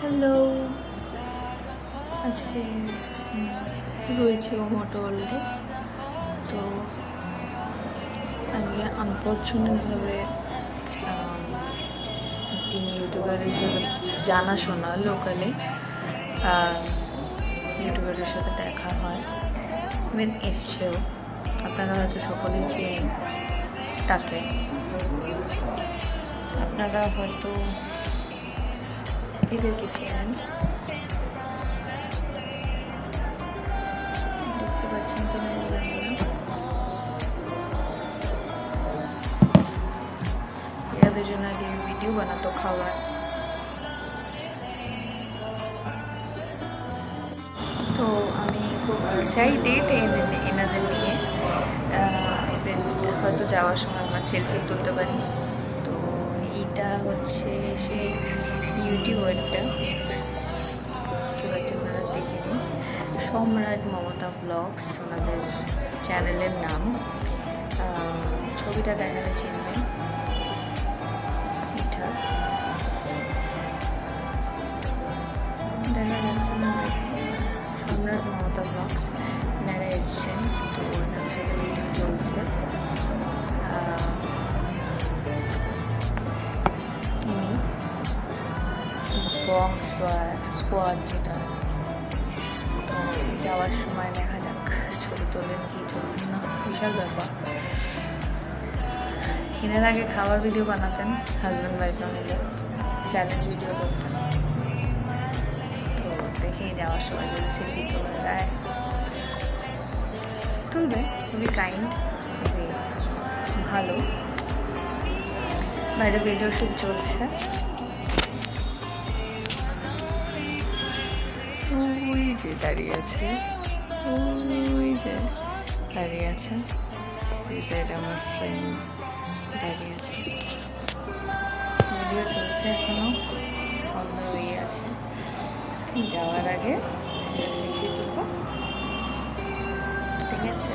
Hello, আজকে রয়েছে মোটো ওয়ার্ল্ডে। তো আজকে আনফর্চুনেটভাবে একটি ইউটিউবারের সাথে জানাশোনা লোকালে ইউটিউবারের সাথে দেখা হয়, ইভেন এসছেও। আপনারা হয়তো সকলেই চেনেন তাকে। আপনারা হয়তো এদেরকে চেনেন, দেখতে পাচ্ছেন কিনা আমি জানি না। এরা দুজন আগে ভিডিও বানাতো খাবার। তো আমি খুব এক্সাইটেড এনাদের নিয়ে। ইভেন হয়তো যাওয়ার সময় আমরা সেলফি তুলতে পারি। তো এইটা হচ্ছে সেই ইউটিউবারটা, ঠিক আছে, আপনারা দেখে নিন। সম্রাট মমতা ব্লগস ওনাদের চ্যানেলের নাম। ছবিটা দেখালে চিনবেন। এটা দেখা যাচ্ছে না, সম্রাট মমতা ব্লগস এনারা এসছেন। তো এনাদের সাথে ভিডিও চলছে। ইনি বংস বা স্কোয়াড যেটা, তো যাওয়ার সময় দেখা যাক ছবি তোলেন কি তোলেন না, বিশাল ব্যাপার। এনার আগে খাবার ভিডিও বানাতেন, হাজব্যান্ড ওয়াইফরা মিলে চ্যালেঞ্জ ভিডিও করতেন। তো দেখেই যাওয়ার সময় যদি সেলফি তোলা যায়, তুলবে। খুবই কাইন্ড, খুবই ভালো। বাইরে ভিডিও শুট চলছে। ওই যে দাঁড়িয়ে আছে, ওই যে দাঁড়িয়ে আছে, এই সাইডে আমার ফ্রেন্ড দাঁড়িয়ে আছে। ভিডিও চলছে এখনো, অন দ্য ওয়ে আছে। ঠিক যাওয়ার আগে সেলফি তুলবো, ঠিক আছে।